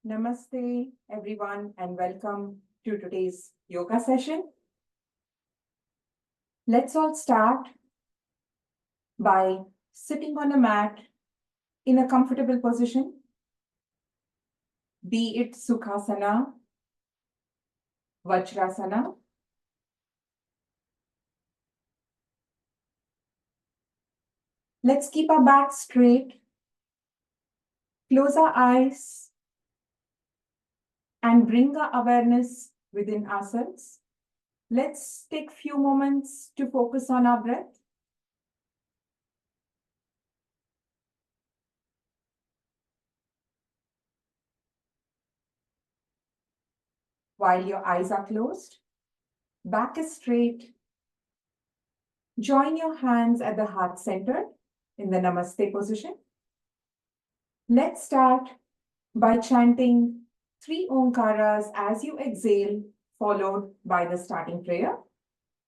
Namaste, everyone, and welcome to today's yoga session. Let's all start by sitting on a mat in a comfortable position, be it Sukhasana, Vajrasana. Let's keep our back straight, close our eyes, and bring our awareness within ourselves. Let's take a few moments to focus on our breath. While your eyes are closed, back is straight. Join your hands at the heart center in the Namaste position. Let's start by chanting 3 Omkaras as you exhale, followed by the starting prayer.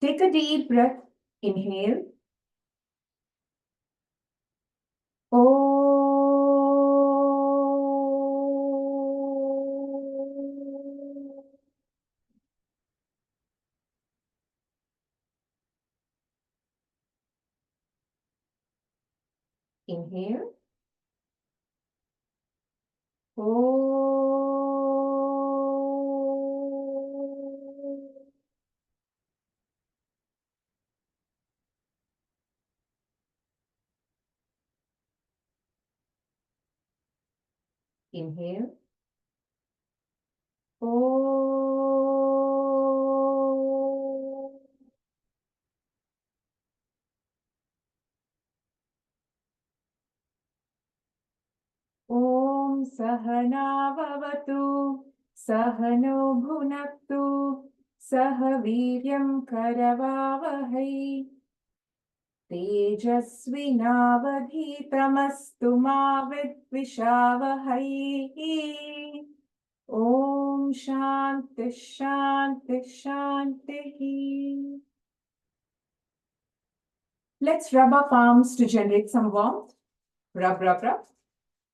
Take a deep breath. Inhale. Inhale. Inhale. Om Sahana Bhavatu Sahano Bhunaktu Sahaviryam Karavavahai Tejasvinavadhitamastu ma vidvishavahai. Om Shanti Shanti Shanti. Let's rub our palms to generate some warmth. Rub, rub, rub.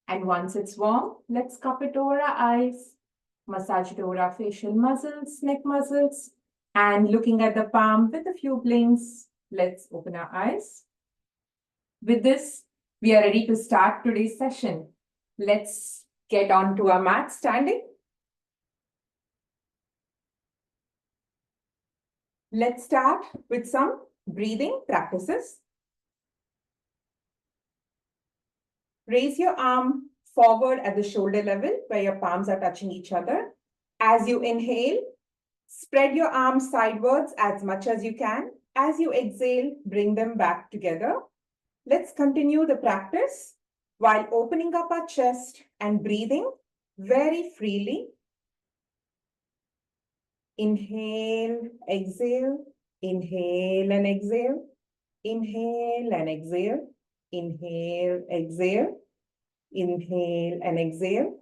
And once it's warm, let's cup it over our eyes, massage it over our facial muscles, neck muscles, and looking at the palm with a few blinks, let's open our eyes. With this, we are ready to start today's session. Let's get onto our mat standing. Let's start with some breathing practices. Raise your arm forward at the shoulder level where your palms are touching each other. As you inhale, spread your arms sidewards as much as you can. As you exhale, bring them back together. Let's continue the practice while opening up our chest and breathing very freely. Inhale, exhale, inhale and exhale, inhale and exhale, inhale, exhale, inhale and exhale.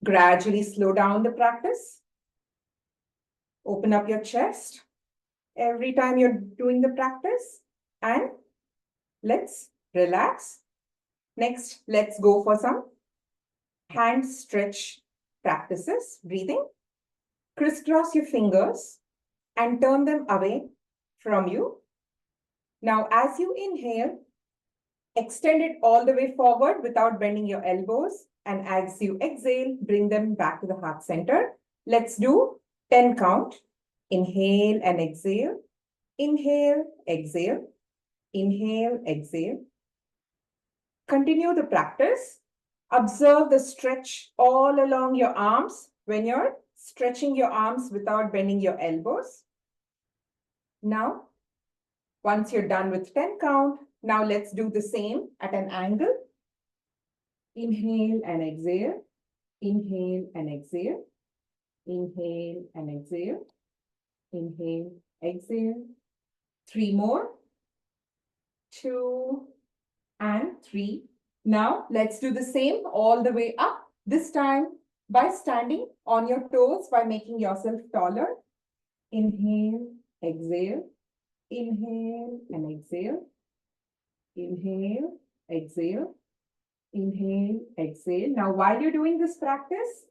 Gradually slow down the practice. Open up your chest every time you're doing the practice and let's relax. Next, let's go for some hand stretch practices. Breathing. Crisscross your fingers and turn them away from you. Now, as you inhale, extend it all the way forward without bending your elbows. And as you exhale, bring them back to the heart center. Let's do 10 count. Inhale and exhale. Inhale, exhale. Inhale, exhale. Continue the practice. Observe the stretch all along your arms when you're stretching your arms without bending your elbows. Now, once you're done with 10 count, now let's do the same at an angle. Inhale and exhale. Inhale and exhale. Inhale and exhale. Inhale, exhale. 3 more. 2 and 3. Now, let's do the same all the way up. This time by standing on your toes by making yourself taller. Inhale, exhale. Inhale and exhale. Inhale, exhale. Inhale, exhale. Now, while you're doing this practice,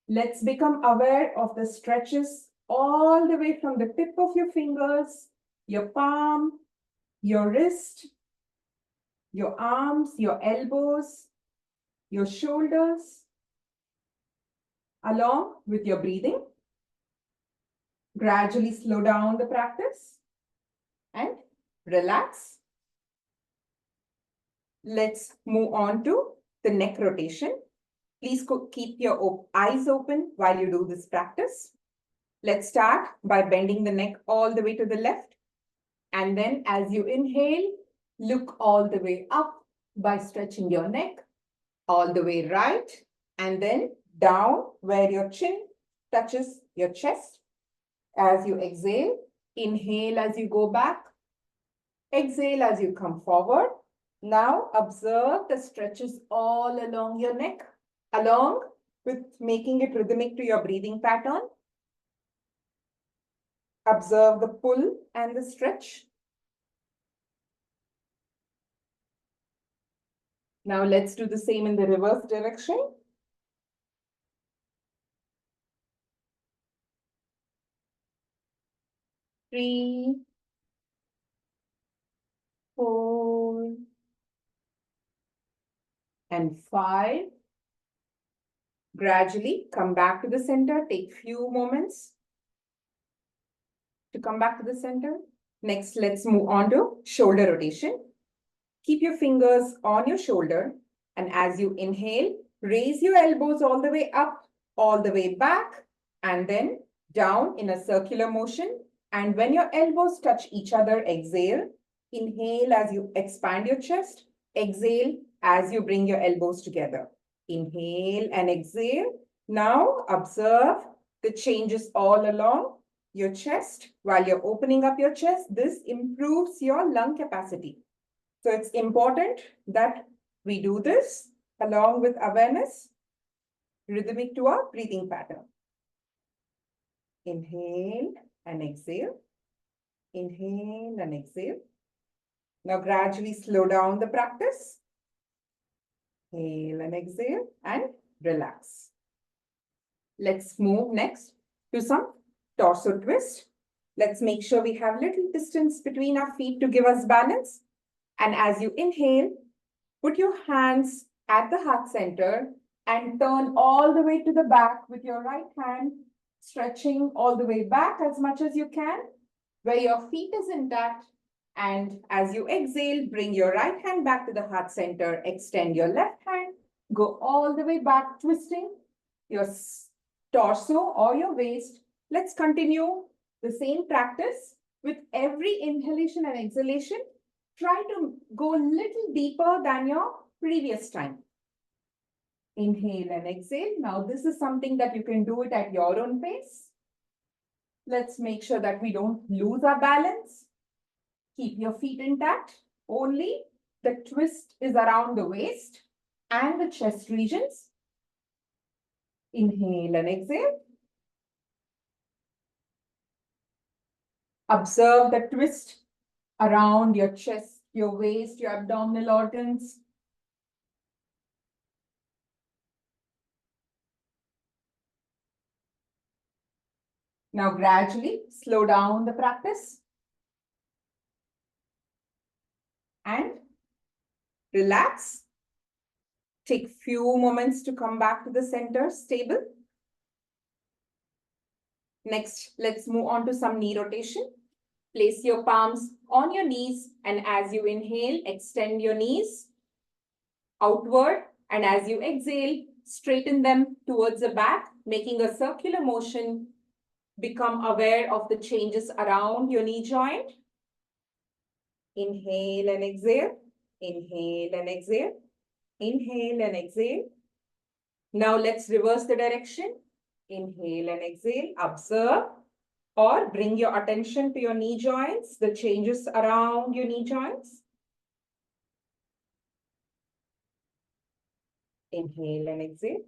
let's become aware of the stretches all the way from the tip of your fingers, your palm, your wrist, your arms, your elbows, your shoulders, along with your breathing. Gradually slow down the practice and relax. Let's move on to the neck rotation. Please keep your eyes open while you do this practice. Let's start by bending the neck all the way to the left. And then as you inhale, look all the way up by stretching your neck, all the way right, and then down where your chin touches your chest. As you exhale, inhale as you go back, exhale as you come forward. Now observe the stretches all along your neck, along with making it rhythmic to your breathing pattern. Observe the pull and the stretch. Now let's do the same in the reverse direction. 3, 4, and 5. Gradually come back to the center. Take few moments to come back to the center. Next, let's move on to shoulder rotation. Keep your fingers on your shoulder, and as you inhale, raise your elbows all the way up, all the way back, and then down in a circular motion. And when your elbows touch each other, exhale. Inhale as you expand your chest. Exhale as you bring your elbows together. Inhale and exhale. Now observe the changes all along your chest. While you're opening up your chest, this improves your lung capacity. So it's important that we do this along with awareness, rhythmic to our breathing pattern. Inhale and exhale. Inhale and exhale. Now gradually slow down the practice. Inhale and exhale and relax. Let's move next to some torso twist. Let's make sure we have little distance between our feet to give us balance. And as you inhale, put your hands at the heart center and turn all the way to the back with your right hand, stretching all the way back as much as you can, where your feet is intact. And as you exhale, bring your right hand back to the heart center, extend your left hand, go all the way back, twisting your torso or your waist. Let's continue the same practice with every inhalation and exhalation. Try to go a little deeper than your previous time. Inhale and exhale. Now this is something that you can do it at your own pace. Let's make sure that we don't lose our balance. Keep your feet intact. Only the twist is around the waist and the chest regions. Inhale and exhale. Observe the twist around your chest, your waist, your abdominal organs. Now gradually slow down the practice and relax. Take few moments to come back to the center, stable. Next, let's move on to some knee rotation. Place your palms on your knees, and as you inhale, extend your knees outward, and as you exhale, straighten them towards the back, making a circular motion. Become aware of the changes around your knee joint. Inhale and exhale. Inhale and exhale. Inhale and exhale. Now let's reverse the direction. Inhale and exhale. Observe or bring your attention to your knee joints, the changes around your knee joints. Inhale and exhale.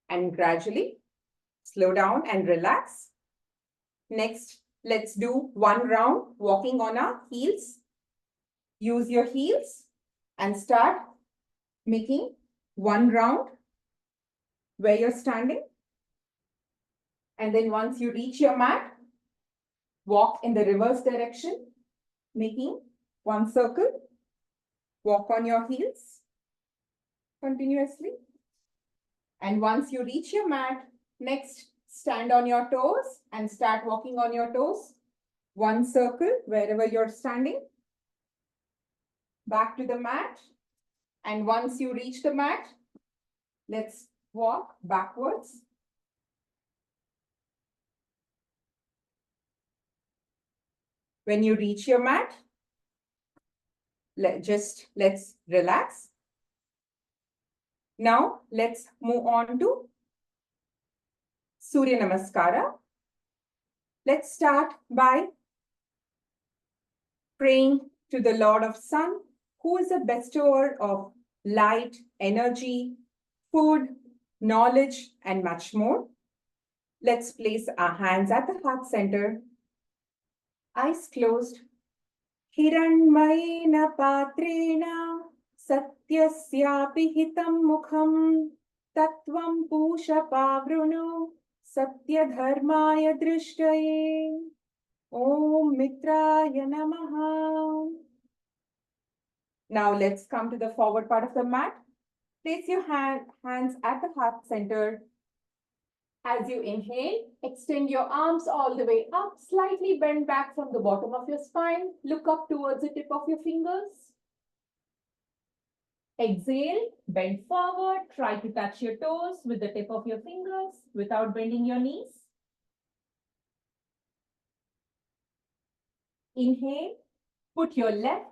And gradually slow down and relax. Next, let's do one round walking on our heels. Use your heels and start making one round where you're standing. And then once you reach your mat, walk in the reverse direction, making one circle. Walk on your heels continuously. And once you reach your mat, next stand on your toes and start walking on your toes. One circle wherever you're standing. Back to the mat. And once you reach the mat, let's walk backwards. When you reach your mat, let's relax. Now let's move on to Surya Namaskara. Let's start by praying to the Lord of Sun, who is a bestower of light, energy, food, knowledge, and much more. Let's place our hands at the heart center, eyes closed. Hiranmayena patrena satyasyapi hitam mukham tattvam pusha pavruno satyadharmaya drishtaye. Om Mitraya Namaha. Now let's come to the forward part of the mat. Place your hands at the heart center. As you inhale, extend your arms all the way up, slightly bend back from the bottom of your spine. Look up towards the tip of your fingers. Exhale, bend forward. Try to touch your toes with the tip of your fingers without bending your knees. Inhale, put your left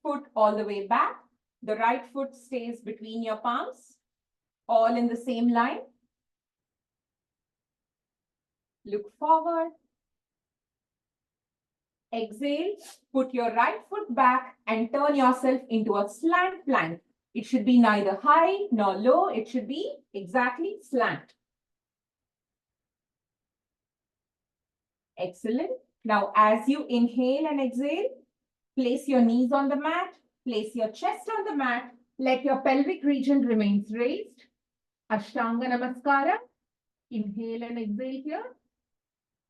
foot all the way back. The right foot stays between your palms, all in the same line. Look forward. Exhale, put your right foot back and turn yourself into a slant plank. It should be neither high nor low. It should be exactly slant. Excellent. Now, as you inhale and exhale, place your knees on the mat, place your chest on the mat, let your pelvic region remain raised. Ashtanga Namaskara. Inhale and exhale here.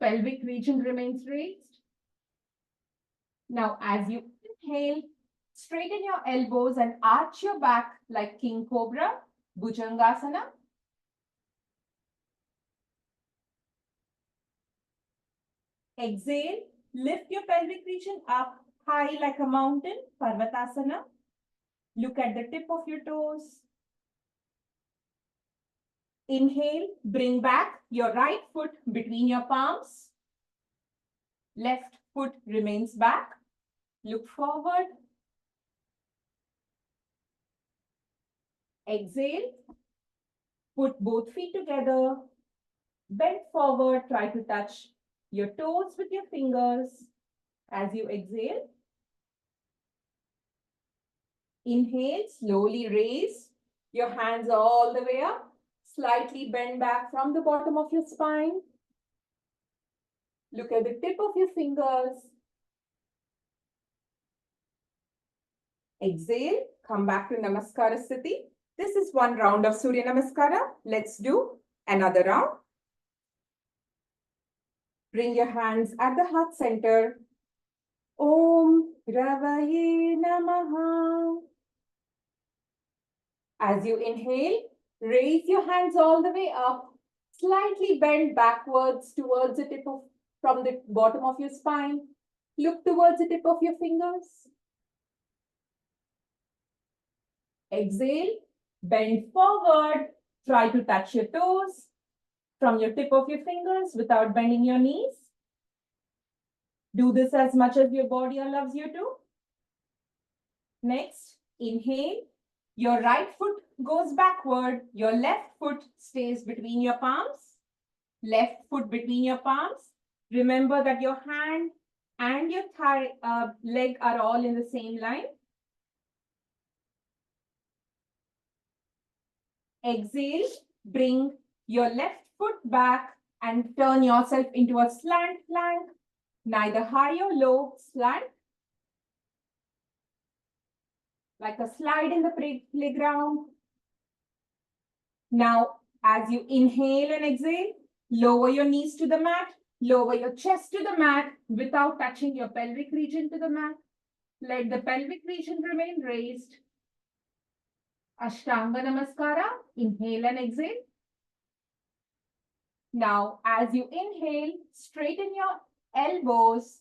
Pelvic region remains raised. Now, as you inhale, straighten your elbows and arch your back like King Cobra, Bhujangasana. Exhale, lift your pelvic region up high like a mountain, Parvatasana. Look at the tip of your toes. Inhale, bring back your right foot between your palms. Left foot remains back. Look forward. Exhale, put both feet together. Bend forward, try to touch your toes with your fingers as you exhale. Inhale, slowly raise your hands all the way up. Slightly bend back from the bottom of your spine. Look at the tip of your fingers. Exhale, come back to Namaskara Sthiti. This is one round of Surya Namaskara. Let's do another round. Bring your hands at the heart center. Om Ravaye Namaha. As you inhale, raise your hands all the way up. Slightly bend backwards towards the tip of, from the bottom of your spine. Look towards the tip of your fingers. Exhale, bend forward. Try to touch your toes from your tip of your fingers without bending your knees. Do this as much as your body allows you to. Next, inhale. Your right foot goes backward. Your left foot stays between your palms. Left foot between your palms. Remember that your hand and your leg are all in the same line. Exhale, bring your left foot back and turn yourself into a slant plank, neither high or low, slant. like a slide in the playground. Now, as you inhale and exhale, lower your knees to the mat, lower your chest to the mat without touching your pelvic region to the mat. Let the pelvic region remain raised. Ashtanga Namaskara, inhale and exhale. Now, as you inhale, straighten your elbows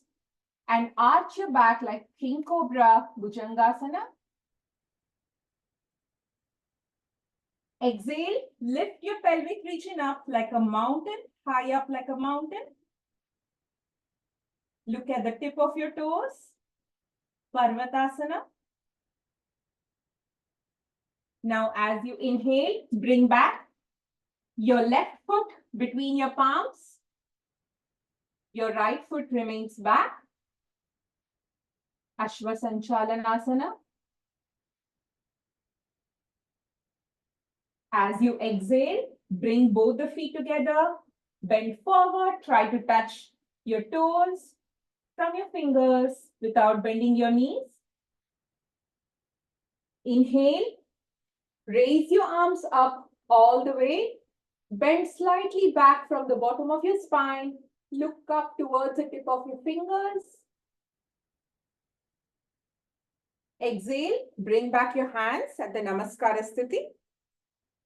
and arch your back like King Cobra, Bhujangasana. Exhale, lift your pelvic region up like a mountain, high up like a mountain. Look at the tip of your toes, Parvatasana. Now, as you inhale, bring back your left foot between your palms. Your right foot remains back. Ashwa Sanchalanasana. As you exhale, bring both the feet together. Bend forward. Try to touch your toes from your fingers without bending your knees. Inhale. Raise your arms up all the way. Bend slightly back from the bottom of your spine. Look up towards the tip of your fingers. Exhale, bring back your hands at the Namaskara Sthiti.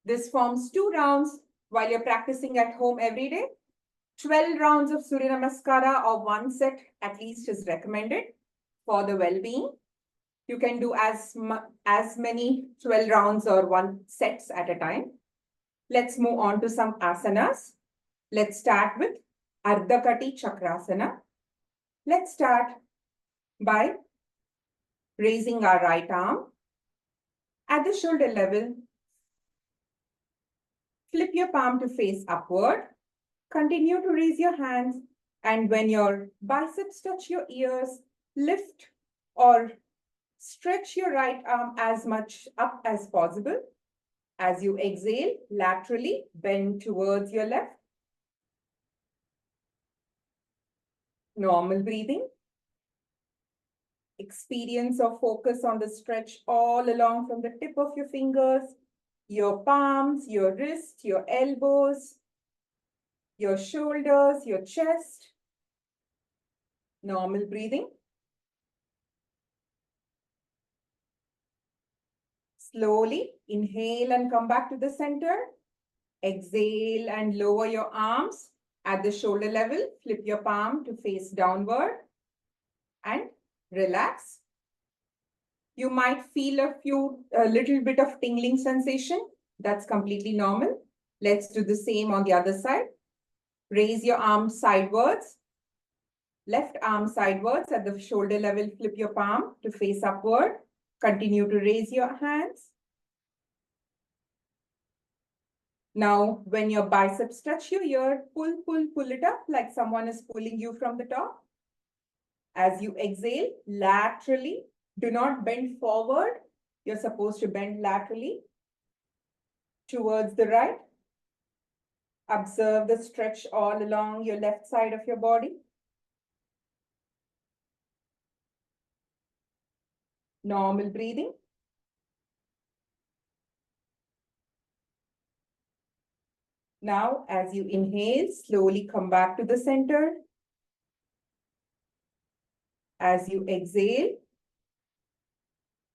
This forms 2 rounds while you're practicing at home every day. 12 rounds of Surya Namaskara or 1 set at least is recommended for the well-being. You can do as many 12 rounds or 1 sets at a time. Let's move on to some asanas. Let's start with Ardha Kati Chakrasana. Let's start by raising our right arm at the shoulder level. Flip your palm to face upward. Continue to raise your hands, and when your biceps touch your ears, lift or stretch your right arm as much up as possible. As you exhale, laterally bend towards your left. Normal breathing. Experience or focus on the stretch all along from the tip of your fingers, your palms, your wrist, your elbows, your shoulders, your chest. Normal breathing. Slowly inhale and come back to the center. Exhale and lower your arms at the shoulder level. Flip your palm to face downward and relax. You might feel a little bit of tingling sensation. That's completely normal. Let's do the same on the other side. Raise your arm sidewards. Left arm sidewards at the shoulder level. Flip your palm to face upward. Continue to raise your hands. Now, when your biceps touch your ear, pull it up like someone is pulling you from the top. As you exhale, laterally, do not bend forward. You're supposed to bend laterally towards the right. Observe the stretch all along your left side of your body. Normal breathing. Now, as you inhale, slowly come back to the center. As you exhale,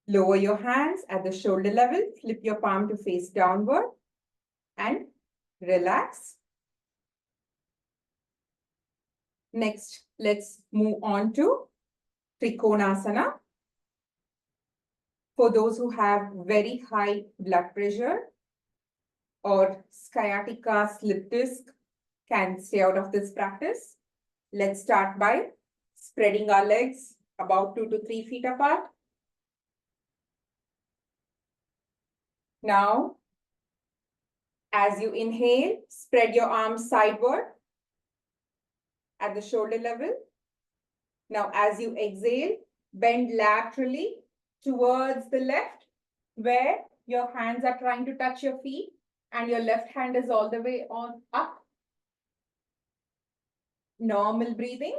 lower your hands at the shoulder level, flip your palm to face downward and relax. Next, let's move on to Trikonasana. For those who have very high blood pressure or sciatica slip disc, can stay out of this practice. Let's start by spreading our legs about 2 to 3 feet apart. Now, as you inhale, spread your arms sideward at the shoulder level. Now, as you exhale, bend laterally towards the left, where your hands are trying to touch your feet and your left hand is all the way on up. Normal breathing.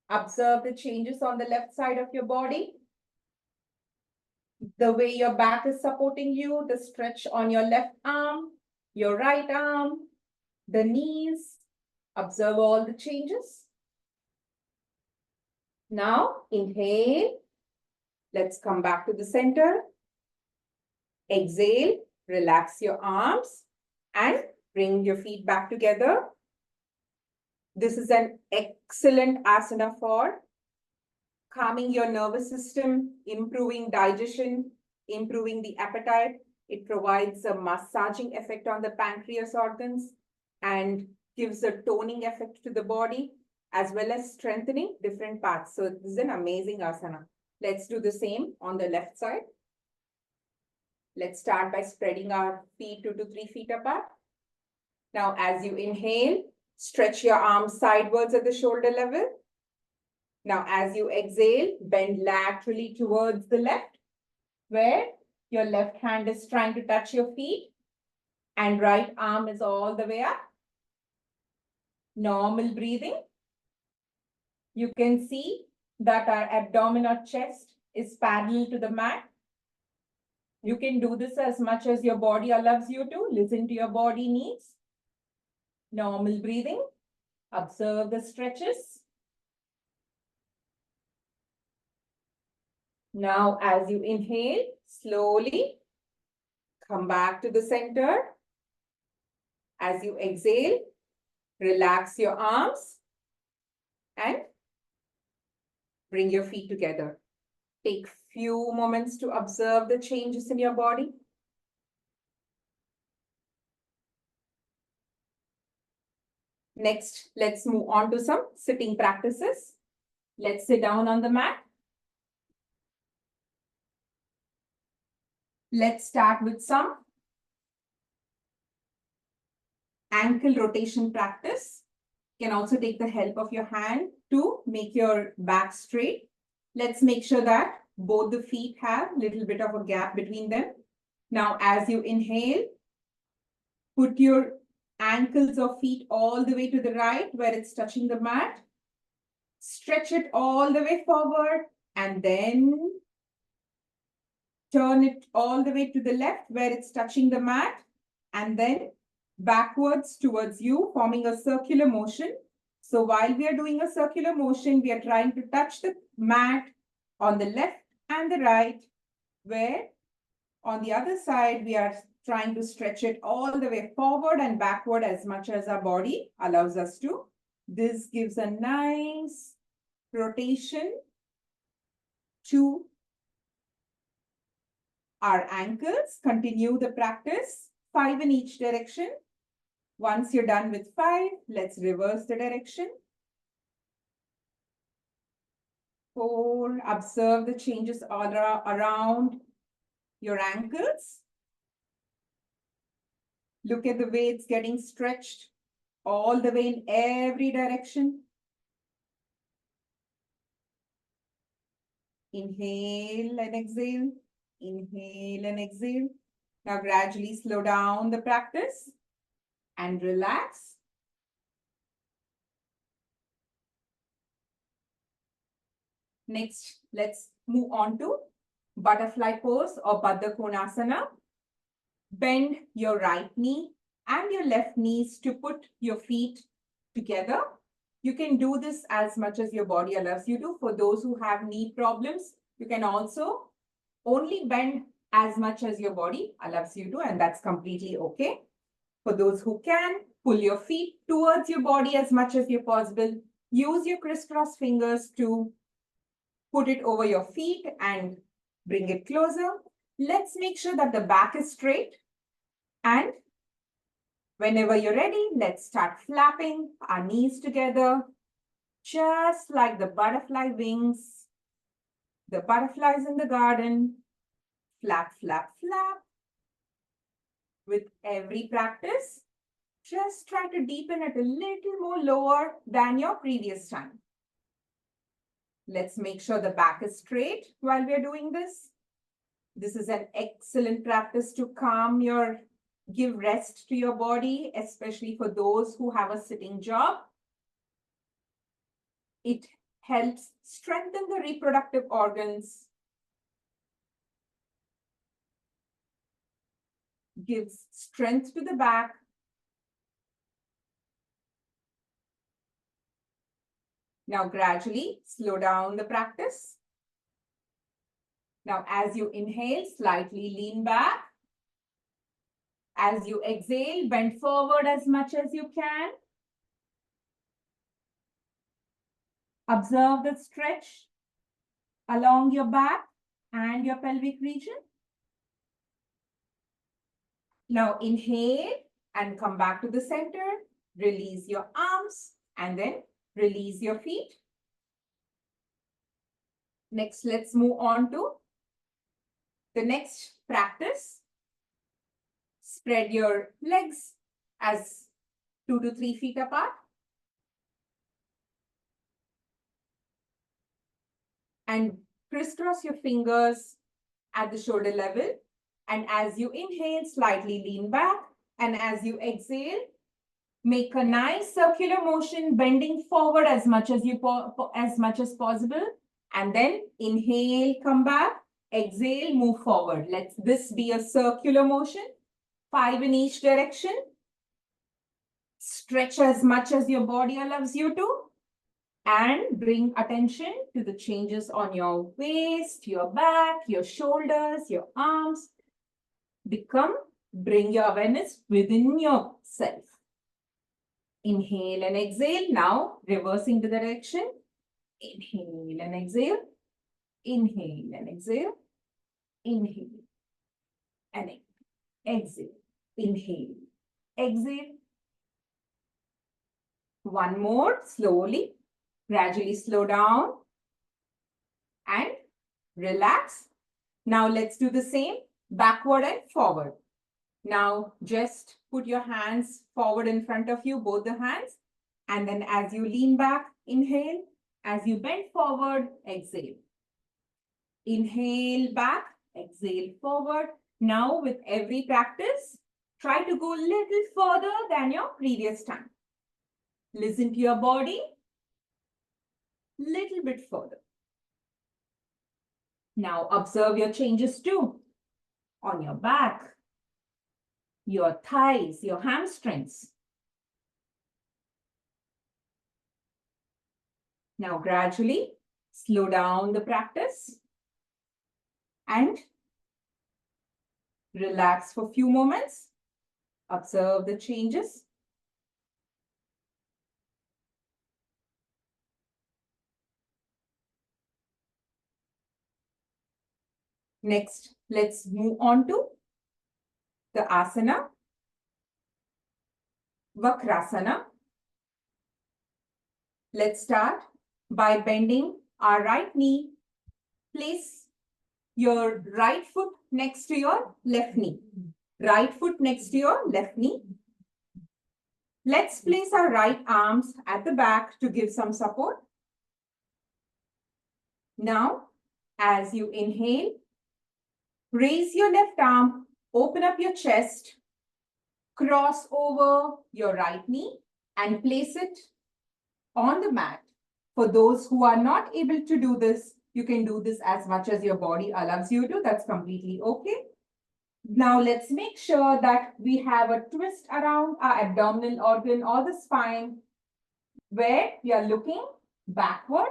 Observe the changes on the left side of your body. the way your back is supporting you, the stretch on your left arm, your right arm, the knees. Observe all the changes. Now, inhale. Let's come back to the center. Exhale, relax your arms and bring your feet back together. This is an excellent asana for calming your nervous system, improving digestion, improving the appetite. It provides a massaging effect on the pancreas organs and gives a toning effect to the body, as well as strengthening different parts. So this is an amazing asana. Let's do the same on the left side. Let's start by spreading our feet 2 to 3 feet apart. Now, as you inhale, stretch your arms sidewards at the shoulder level. Now, as you exhale, bend laterally towards the left, where your left hand is trying to touch your feet and right arm is all the way up. Normal breathing. You can see that our abdomen or chest is parallel to the mat. You can do this as much as your body allows you to. Listen to your body needs. Normal breathing. Observe the stretches. Now, as you inhale, slowly come back to the center. As you exhale, relax your arms and bring your feet together. Take few moments to observe the changes in your body. Next, let's move on to some sitting practices. Let's sit down on the mat. Let's start with some ankle rotation practice. You can also take the help of your hand to make your back straight. Let's make sure that both the feet have a little bit of a gap between them. Now, as you inhale, put your ankles or feet all the way to the right where it's touching the mat. Stretch it all the way forward and then turn it all the way to the left where it's touching the mat and then backwards towards you, forming a circular motion. So while we are doing a circular motion, we are trying to touch the mat on the left and the right, where on the other side, we are trying to stretch it all the way forward and backward as much as our body allows us to. This gives a nice rotation to our ankles. Continue the practice, 5 in each direction. Once you're done with 5, let's reverse the direction. 4, observe the changes all around your ankles. Look at the way it's getting stretched all the way in every direction. Inhale and exhale. Inhale and exhale. Now gradually slow down the practice and relax. Next, let's move on to butterfly pose or Baddha Konasana. Bend your right knee and your left knees to put your feet together. You can do this as much as your body allows you to. For those who have knee problems, you can also only bend as much as your body allows you to, and that's completely okay. For those who can, pull your feet towards your body as much as you possible. Use your crisscross fingers to put it over your feet and bring it closer. Let's make sure that the back is straight. And whenever you're ready, let's start flapping our knees together, just like the butterfly wings, the butterflies in the garden. Flap, flap, flap. With every practice, just try to deepen it a little more lower than your previous time. Let's make sure the back is straight while we're doing this. This is an excellent practice to give rest to your body, especially for those who have a sitting job. It helps strengthen the reproductive organs. gives strength to the back. Now gradually slow down the practice. Now as you inhale, slightly lean back. As you exhale, bend forward as much as you can. Observe the stretch along your back and your pelvic region. Now inhale and come back to the center. Release your arms and then release your feet. Next, let's move on to the next practice. Spread your legs as 2 to 3 feet apart. And crisscross your fingers at the shoulder level. And as you inhale, slightly lean back. And as you exhale, make a nice circular motion, bending forward as much as possible. And then inhale, come back. Exhale, move forward. Let this be a circular motion. 5 in each direction. Stretch as much as your body allows you to. And bring attention to the changes on your waist, your back, your shoulders, your arms. Bring your awareness within yourself. Inhale and exhale. Now reversing the direction. Inhale and exhale. Inhale and exhale. Inhale and exhale. Inhale. Exhale. One more, slowly. Gradually slow down and relax. Now let's do the same, backward and forward. Now just put your hands forward in front of you, both the hands. And then as you lean back, inhale. As you bend forward, exhale. Inhale back, exhale forward. Now with every practice, try to go a little further than your previous time. Listen to your body. Little bit further. Now observe your changes too. On your back, your thighs, your hamstrings. Now gradually slow down the practice and relax for a few moments. Observe the changes. Next, let's move on to the asana, Vakrasana. Let's start by bending our right knee. Place your right foot next to your left knee. Right foot next to your left knee. Let's place our right arms at the back to give some support. Now, as you inhale, raise your left arm, open up your chest, cross over your right knee and place it on the mat. For those who are not able to do this, you can do this as much as your body allows you to. That's completely okay. Now let's make sure that we have a twist around our abdominal organ or the spine where we are looking backward.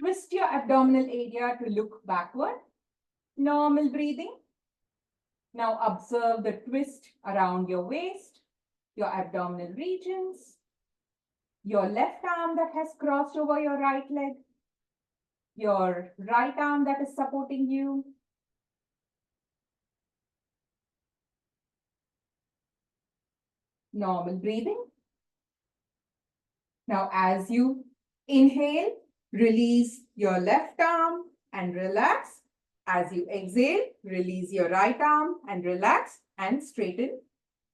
Twist your abdominal area to look backward. Normal breathing. Now observe the twist around your waist, your abdominal regions, your left arm that has crossed over your right leg, your right arm that is supporting you. Normal breathing. Now as you inhale, release your left arm and relax. As you exhale, release your right arm and relax and straighten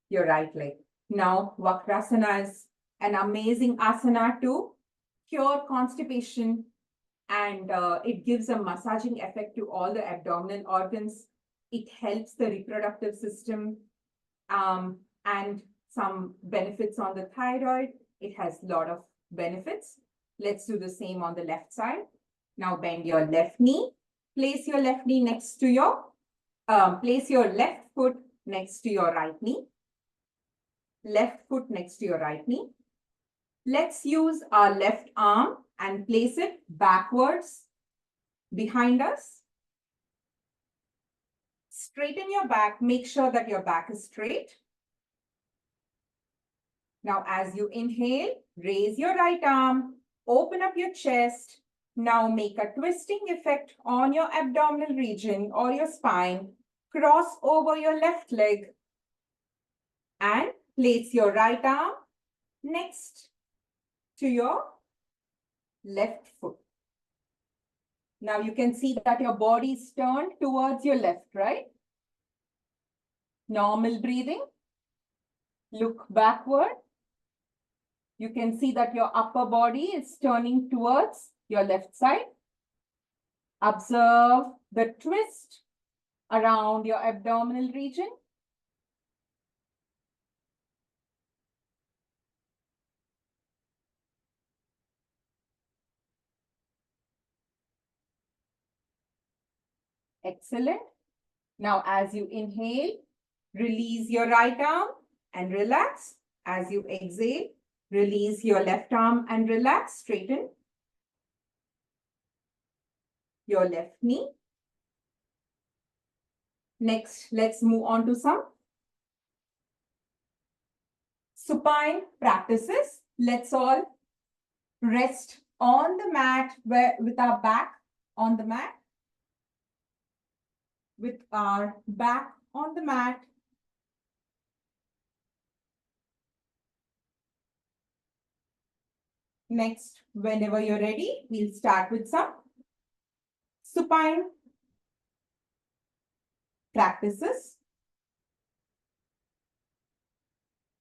your right leg. Now, Vakrasana is an amazing asana to cure constipation, and it gives a massaging effect to all the abdominal organs. It helps the reproductive system and some benefits on the thyroid. It has a lot of benefits. Let's do the same on the left side. Now bend your left knee. Place your left knee next to your Place your left foot next to your right knee. Left foot next to your right knee. Let's use our left arm and place it backwards behind us. Straighten your back. Make sure that your back is straight. Now, as you inhale, raise your right arm, open up your chest. Now make a twisting effect on your abdominal region or your spine. Cross over your left leg and place your right arm next to your left foot. Now you can see that your body is turned towards your left, right? Normal breathing. Look backward. You can see that your upper body is turning towards your left side. Observe the twist around your abdominal region. Excellent. Now, as you inhale, release your right arm and relax. As you exhale, release your left arm and relax. Straighten your left knee. Next, let's move on to some supine practices. Let's all rest on the mat with our back on the mat. With our back on the mat. Next, whenever you're ready, we'll start with some supine practices.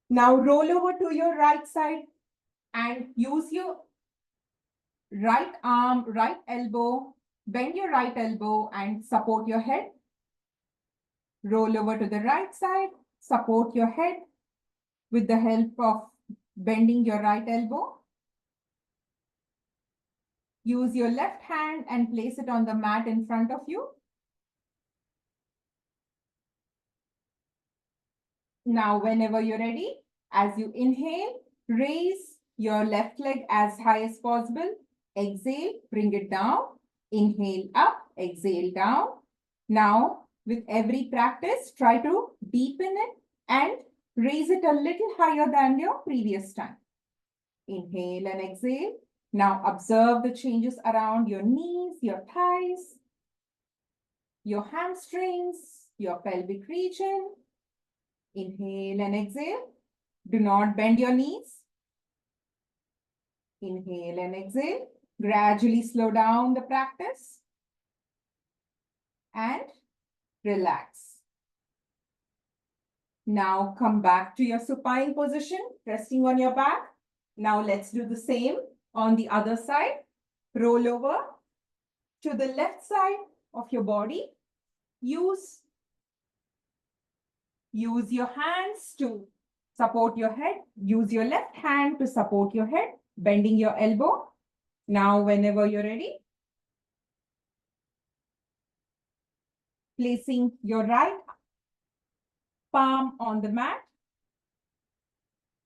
Now roll over to your right side and use your right arm, right elbow, bend your right elbow and support your head. Roll over to the right side, support your head with the help of bending your right elbow. Use your left hand and place it on the mat in front of you. Now, whenever you're ready, as you inhale, raise your left leg as high as possible. Exhale, bring it down. Inhale up, exhale down. Now, with every practice, try to deepen it and raise it a little higher than your previous time. Inhale and exhale. Now, observe the changes around your knees, your thighs, your hamstrings, your pelvic region. Inhale and exhale. Do not bend your knees. Inhale and exhale. Gradually slow down the practice and relax. Now come back to your supine position, resting on your back. Now let's do the same on the other side. Roll over to the left side of your body. Use your hands to support your head. Use your left hand to support your head, bending your elbow. Now, whenever you're ready, placing your right palm on the mat.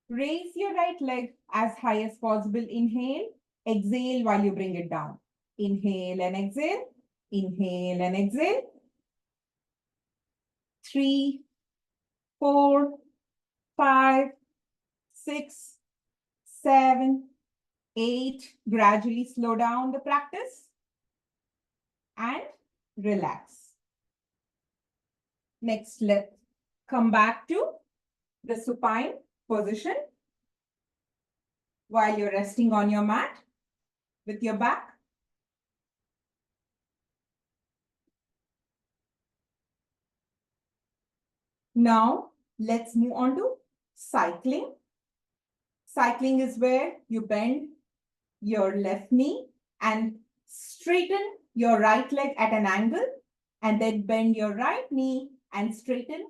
Raise your right leg as high as possible. Inhale, exhale while you bring it down. Inhale and exhale. Inhale and exhale. 3, 4, 5, 6, 7, 8. Gradually slow down the practice and relax. Next, let's come back to the supine position while you're resting on your mat with your back. Now, let's move on to cycling. Cycling is where you bend your left knee and straighten your right leg at an angle, and then bend your right knee and straighten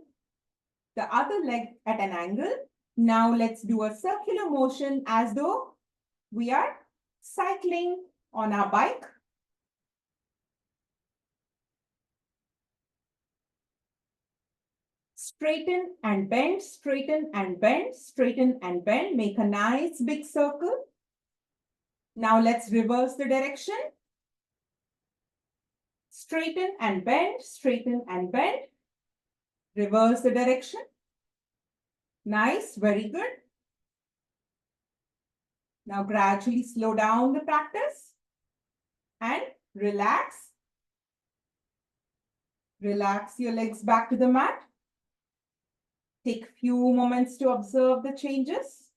the other leg at an angle. Now let's do a circular motion as though we are cycling on our bike. Straighten and bend, straighten and bend, straighten and bend. Make a nice big circle. Now let's reverse the direction. Straighten and bend, straighten and bend. Reverse the direction. Nice, very good. Now gradually slow down the practice and relax. Relax your legs back to the mat. Take few moments to observe the changes.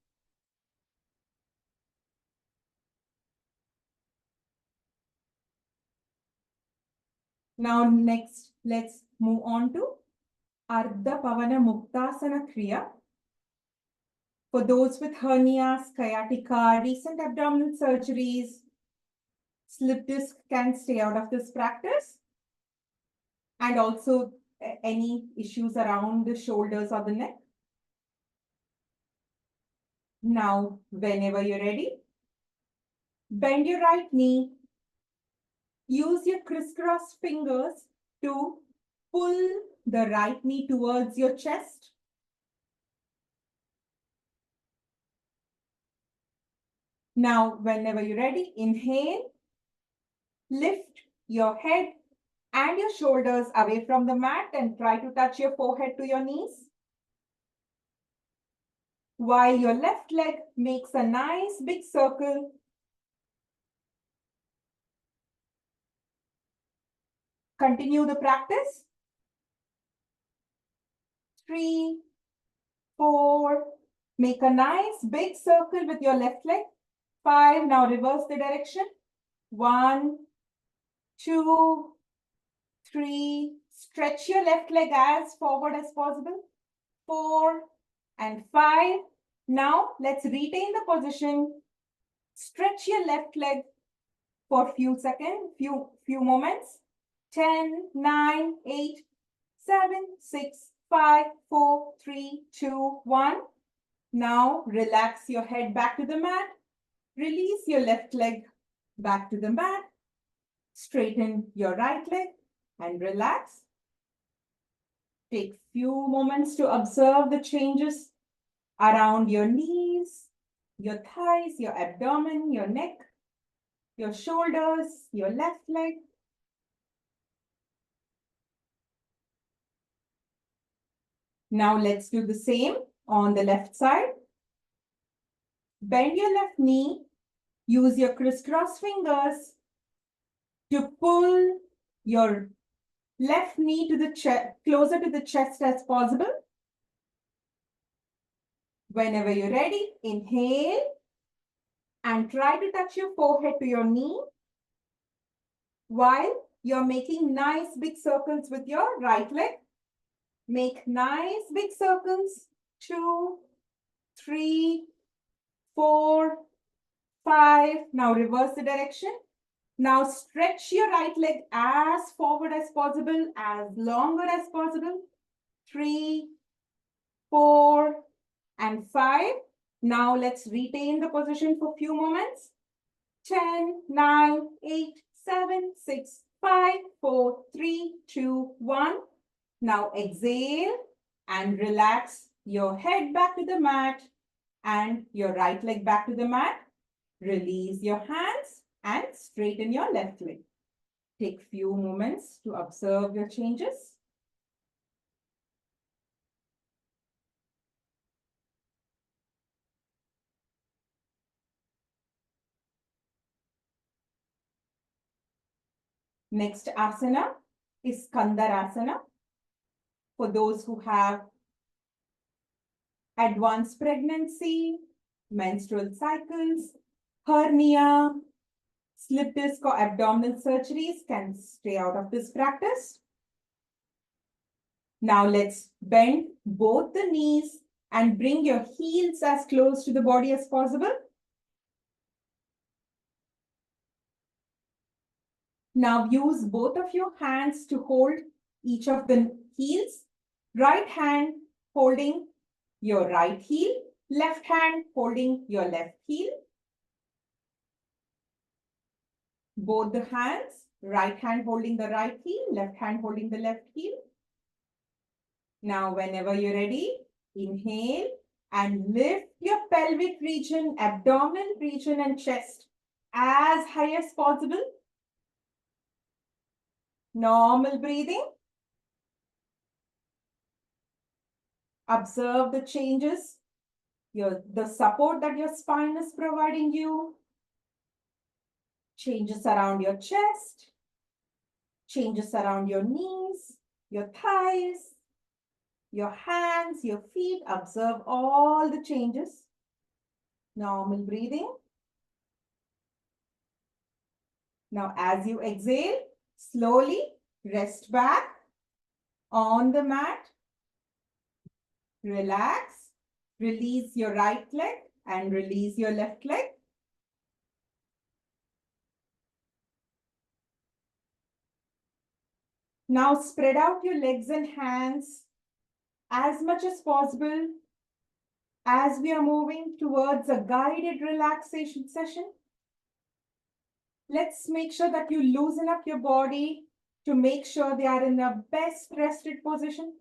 Now next, let's move on to Ardha Pavana Muktasana Kriya. For those with hernias, sciatica, recent abdominal surgeries, slip disc can stay out of this practice. And also any issues around the shoulders or the neck. Now, whenever you're ready, bend your right knee. Use your crisscross fingers to pull the right knee towards your chest. Now, whenever you're ready, inhale, lift your head and your shoulders away from the mat and try to touch your forehead to your knees. While your left leg makes a nice big circle. Continue the practice. 3, 4, make a nice big circle with your left leg. 5, now reverse the direction. 1, 2, 3, stretch your left leg as forward as possible. 4 and 5. Now let's retain the position. Stretch your left leg for a few seconds, few moments. 10, 9, 8, 7, 6, 5, 4, 3, 2, 1. Now relax your head back to the mat. Release your left leg back to the mat. Straighten your right leg and relax. Take few moments to observe the changes around your knees, your thighs, your abdomen, your neck, your shoulders, your left leg. Now let's do the same on the left side. Bend your left knee. Use your crisscross fingers to pull your left knee to the chest, closer to the chest as possible. Whenever you're ready, inhale and try to touch your forehead to your knee while you're making nice big circles with your right leg. Make nice big circles. 2, 3, 4, 5. Now reverse the direction. Now stretch your right leg as forward as possible, as longer as possible. 3, 4, and 5. Now let's retain the position for a few moments. 10, 9, 8, 7, 6, 5, 4, 3, 2, 1. Now exhale and relax your head back to the mat and your right leg back to the mat. Release your hands and straighten your left leg. Take few moments to observe your changes. Next asana is Kandarasana. For those who have advanced pregnancy, menstrual cycles, hernia, slip disc or abdominal surgeries can stay out of this practice. Now let's bend both the knees and bring your heels as close to the body as possible. Now use both of your hands to hold each of the heels. Right hand holding your right heel, left hand holding your left heel. Both the hands, right hand holding the right heel, left hand holding the left heel. Now, whenever you're ready, inhale and lift your pelvic region, abdominal region, and chest as high as possible. Normal breathing. Observe the changes, the support that your spine is providing you. Changes around your chest, changes around your knees, your thighs, your hands, your feet. Observe all the changes. Normal breathing. Now, as you exhale, slowly rest back on the mat. Relax. Release your right leg and release your left leg. Now, spread out your legs and hands as much as possible as we are moving towards a guided relaxation session. Let's make sure that you loosen up your body to make sure they are in the best rested position.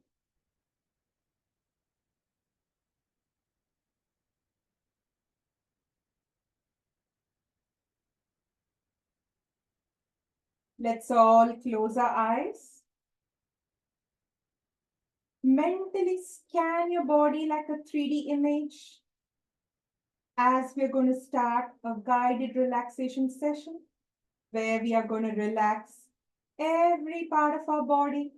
Let's all close our eyes. Mentally scan your body like a 3D image as we're going to start a guided relaxation session where we are going to relax every part of our body.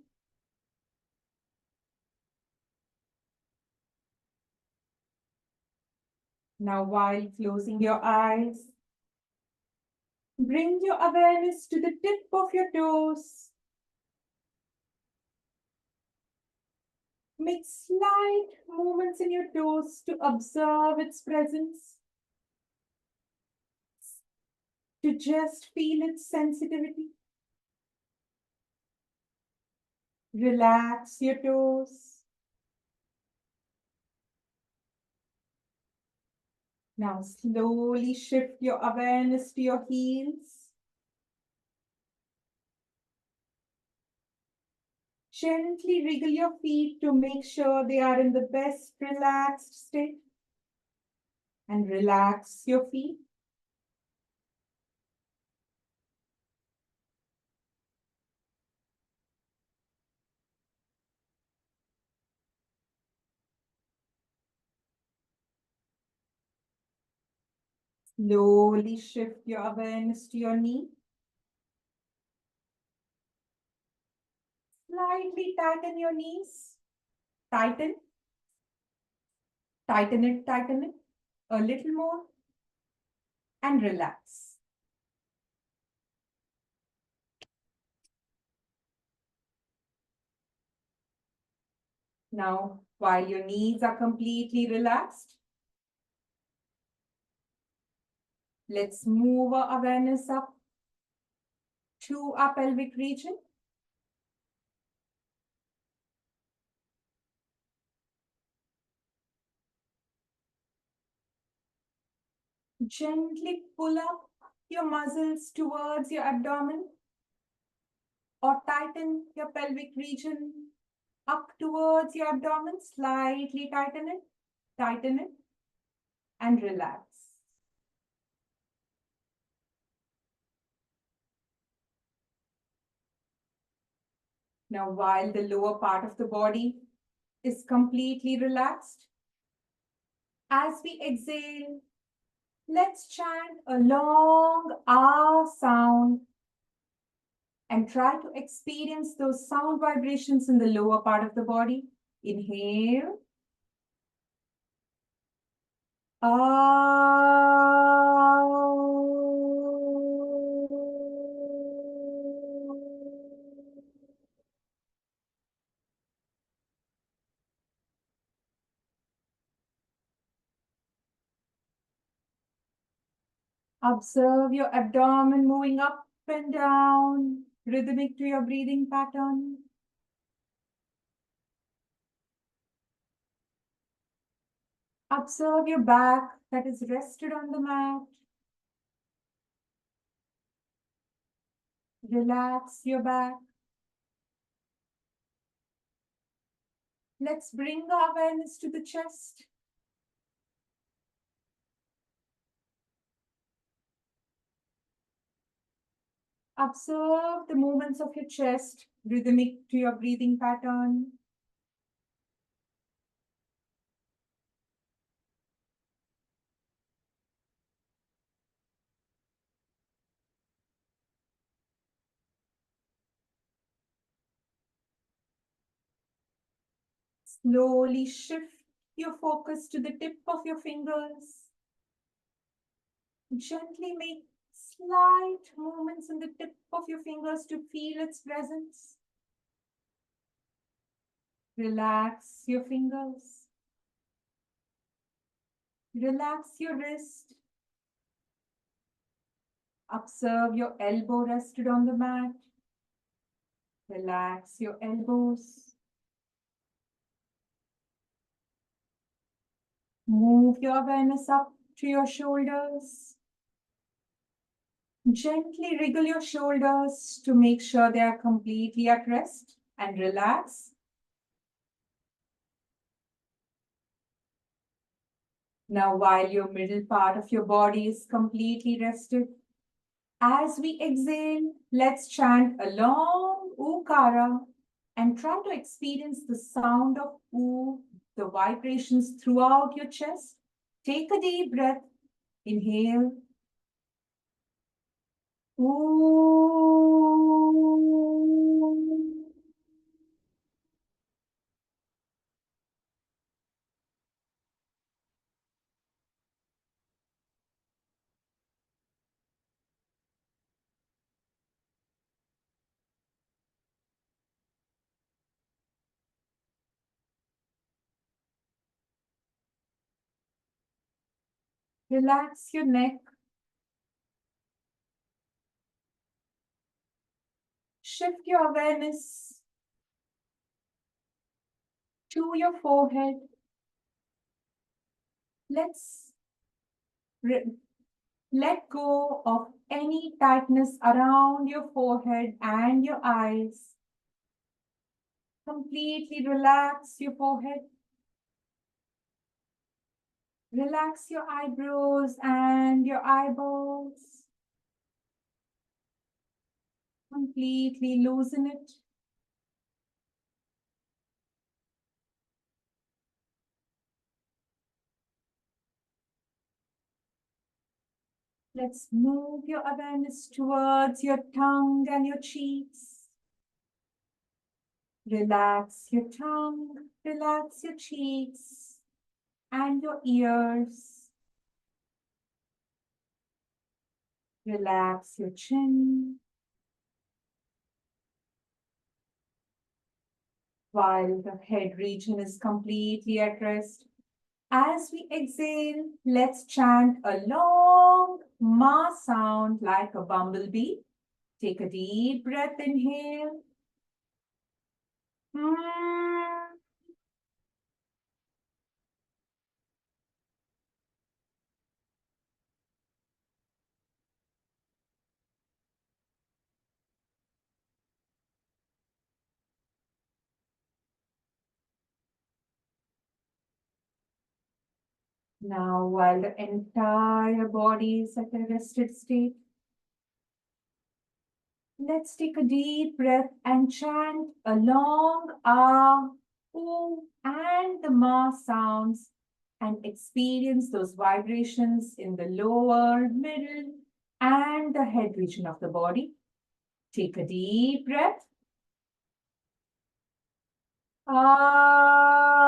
Now, while closing your eyes, bring your awareness to the tip of your toes. Make slight movements in your toes to observe its presence, to just feel its sensitivity. Relax your toes. Now slowly shift your awareness to your heels. Gently wriggle your feet to make sure they are in the best relaxed state. And relax your feet. Slowly shift your awareness to your knee. Slightly tighten your knees. Tighten. Tighten it, tighten it. A little more. And relax. Now, while your knees are completely relaxed, let's move our awareness up to our pelvic region. Gently pull up your muscles towards your abdomen or tighten your pelvic region up towards your abdomen. Slightly tighten it, and relax. Now, while the lower part of the body is completely relaxed, as we exhale, let's chant a long ah sound and try to experience those sound vibrations in the lower part of the body. Inhale. Observe your abdomen moving up and down, rhythmic to your breathing pattern. Observe your back that is rested on the mat. Relax your back. Let's bring our awareness to the chest. Observe the movements of your chest, rhythmic to your breathing pattern. Slowly shift your focus to the tip of your fingers. Gently make slight movements in the tip of your fingers to feel its presence. Relax your fingers. Relax your wrist. Observe your elbow rested on the mat. Relax your elbows. Move your awareness up to your shoulders. Gently wriggle your shoulders to make sure they are completely at rest and relax. Now, while your middle part of your body is completely rested, as we exhale, let's chant a long Ukara and try to experience the sound of U, the vibrations throughout your chest. Take a deep breath. Inhale. Ooh. Relax your neck. Shift your awareness to your forehead. Let's let go of any tightness around your forehead and your eyes. Completely relax your forehead. Relax your eyebrows and your eyeballs. Completely loosen it. Let's move your awareness towards your tongue and your cheeks. Relax your tongue, relax your cheeks and your ears. Relax your chin. While the head region is completely at rest, as we exhale, let's chant a long ma sound like a bumblebee. Take a deep breath, inhale. Mm. Now, while the entire body is at a rested state, let's take a deep breath and chant a long ah, ooh, and the ma sounds and experience those vibrations in the lower, middle, and the head region of the body. Take a deep breath. Ah.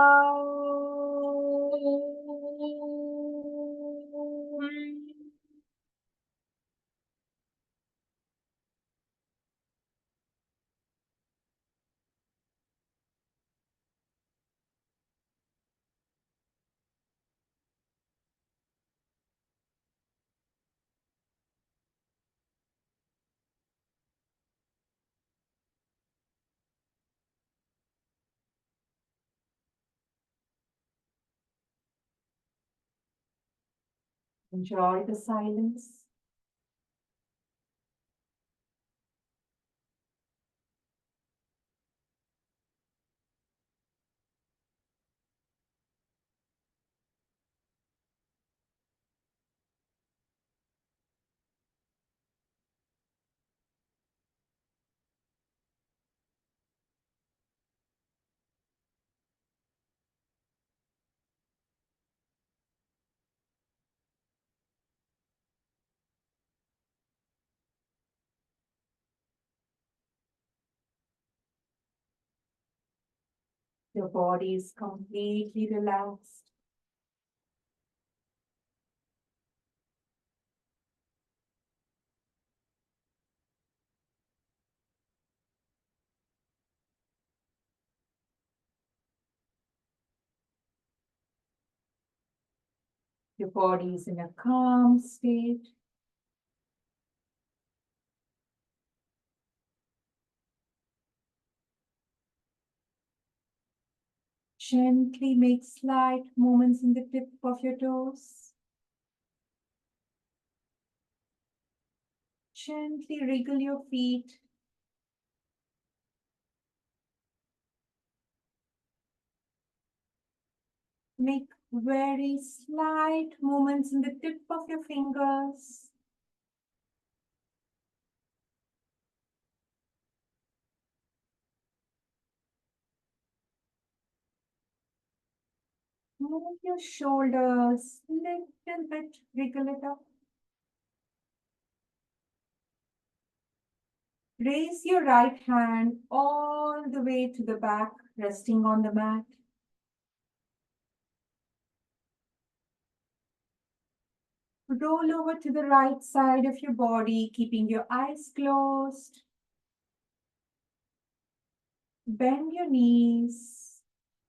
Enjoy the silence. Your body is completely relaxed. Your body is in a calm state. Gently make slight movements in the tip of your toes. Gently wriggle your feet. Make very slight movements in the tip of your fingers. Move your shoulders little bit, wriggle it up. Raise your right hand all the way to the back, resting on the mat. Roll over to the right side of your body, keeping your eyes closed. Bend your knees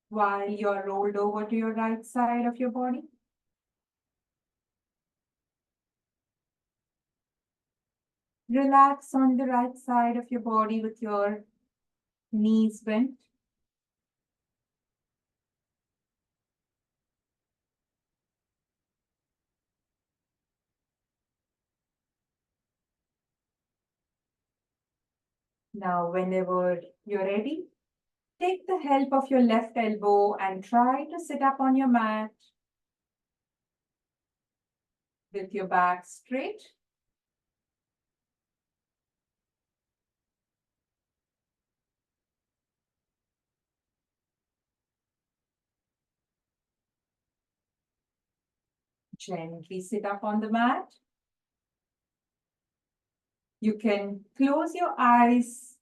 while you're rolled over to your right side of your body. Relax on the right side of your body with your knees bent. Now, whenever you're ready, take the help of your left elbow and try to sit up on your mat with your back straight. Gently sit up on the mat. You can close your eyes.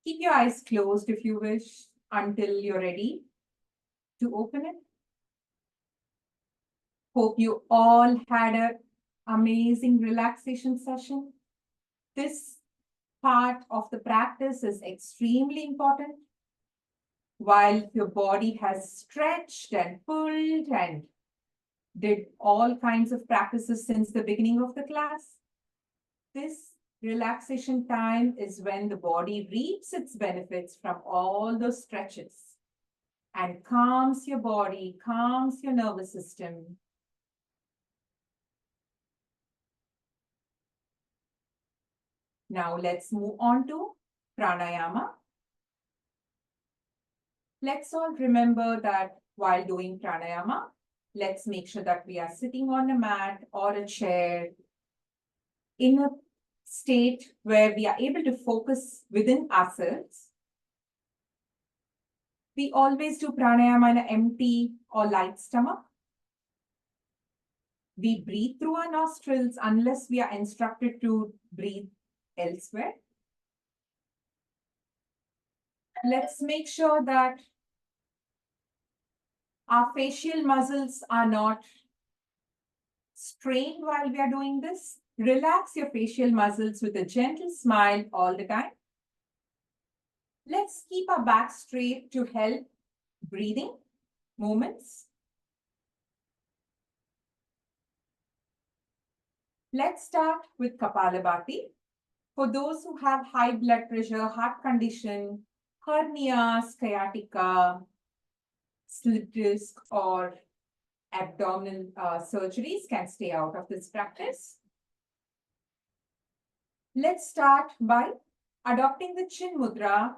Keep your eyes closed if you wish until you're ready to open it. Hope you all had an amazing relaxation session. This part of the practice is extremely important. While your body has stretched and pulled and did all kinds of practices since the beginning of the class, this relaxation time is when the body reaps its benefits from all those stretches and calms your body, calms your nervous system. Now let's move on to pranayama. Let's all remember that while doing pranayama, let's make sure that we are sitting on a mat or a chair in a state where we are able to focus within ourselves. We always do pranayama in an empty or light stomach. We breathe through our nostrils unless we are instructed to breathe elsewhere. Let's make sure that our facial muscles are not strained while we are doing this. Relax your facial muscles with a gentle smile all the time. Let's keep our back straight to help breathing movements. Let's start with Kapalabhati. For those who have high blood pressure, heart condition, hernias, sciatica, slip disc, or abdominal surgeries can stay out of this practice. Let's start by adopting the chin mudra,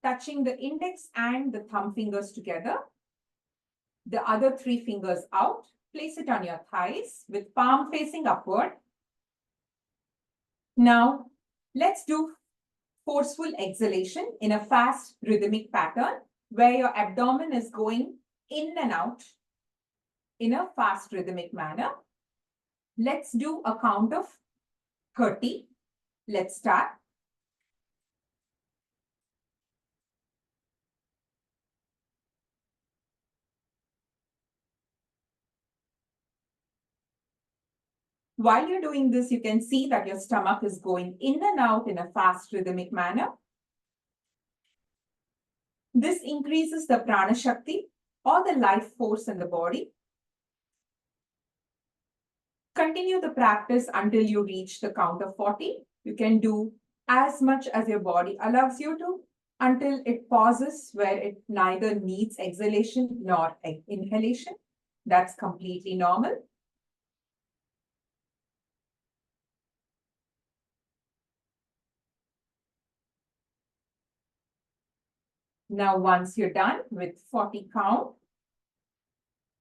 touching the index and the thumb fingers together. The other three fingers out. Place it on your thighs with palm facing upward. Now, let's do forceful exhalation in a fast rhythmic pattern where your abdomen is going in and out in a fast rhythmic manner. Let's do a count of 30. Let's start. While you're doing this, you can see that your stomach is going in and out in a fast rhythmic manner. This increases the prana shakti or the life force in the body. Continue the practice until you reach the count of 40. You can do as much as your body allows you to until it pauses where it neither needs exhalation nor inhalation. That's completely normal. Now, once you're done with 40 count,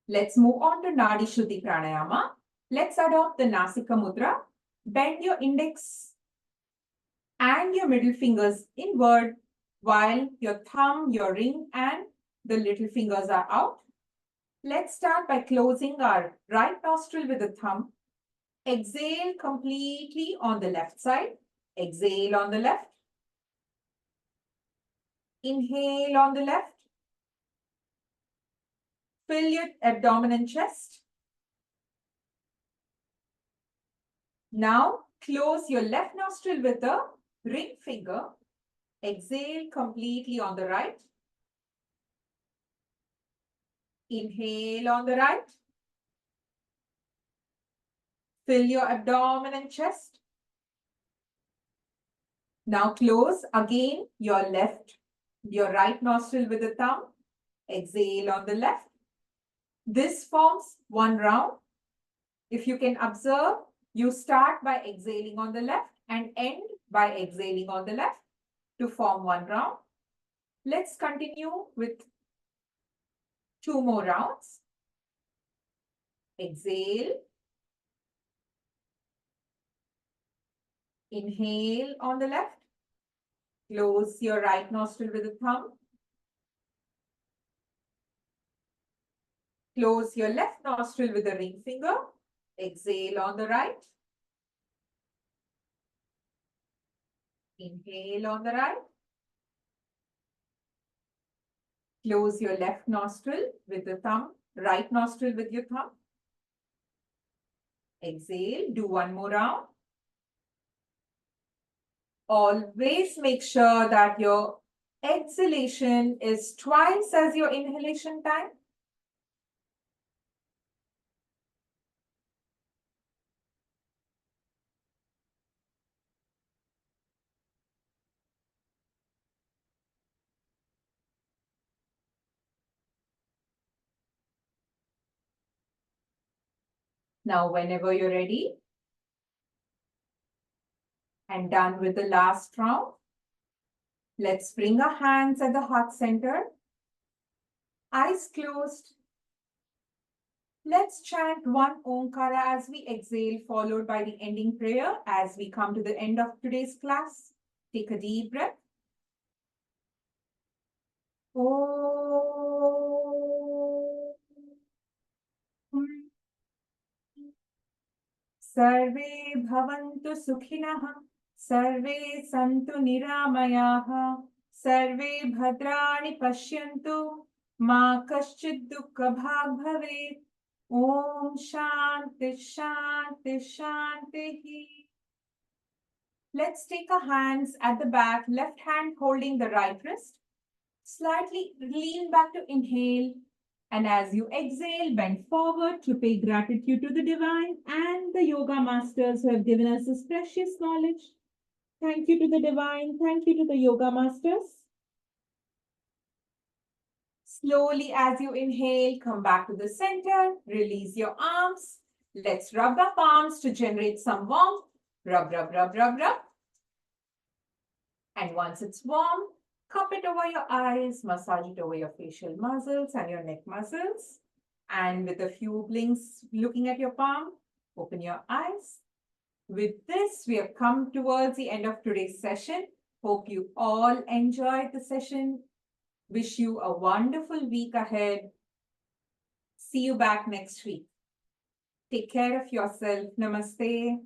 let's move on to Nadi Shuddhi Pranayama. Let's adopt the Nasika Mudra. Bend your index and your middle fingers inward while your thumb, your ring, and the little fingers are out. Let's start by closing our right nostril with the thumb. Exhale completely on the left side. Exhale on the left. Inhale on the left. Fill your abdomen and chest. Now, close your left nostril with the ring finger. Exhale completely on the right. Inhale on the right. Fill your abdomen and chest. Now close again your right nostril with the thumb. Exhale on the left. This forms one round. If you can observe, you start by exhaling on the left and end by exhaling on the left to form one round. Let's continue with 2 more rounds. Exhale. Inhale on the left. Close your right nostril with the thumb. Close your left nostril with the ring finger. Exhale on the right. Inhale on the right. Close your left nostril with the thumb, right nostril with your thumb. Exhale, do 1 more round. Always make sure that your exhalation is twice as your inhalation time. Now, whenever you're ready and done with the last round, let's bring our hands at the heart center. Eyes closed. Let's chant 1 Omkara as we exhale, followed by the ending prayer as we come to the end of today's class. Take a deep breath. सर्वे भवन्तु सुखिनः सर्वे सन्तु निरामयाः सर्वे भद्राणि पश्यन्तु मा कश्चित् दुःखभाग् भवेत् ॐ शान्ति शान्ति शान्तिः. Let's take our hands at the back, left hand holding the right wrist. Slightly lean back to inhale. And as you exhale, bend forward to pay gratitude to the divine and the yoga masters who have given us this precious knowledge. Thank you to the divine. Thank you to the yoga masters. Slowly, as you inhale, come back to the center. Release your arms. Let's rub the palms to generate some warmth. Rub, rub, rub, rub, rub. And once it's warm, cup it over your eyes, massage it over your facial muscles and your neck muscles. And with a few blinks looking at your palm, open your eyes. With this, we have come towards the end of today's session. Hope you all enjoyed the session. Wish you a wonderful week ahead. See you back next week. Take care of yourself. Namaste.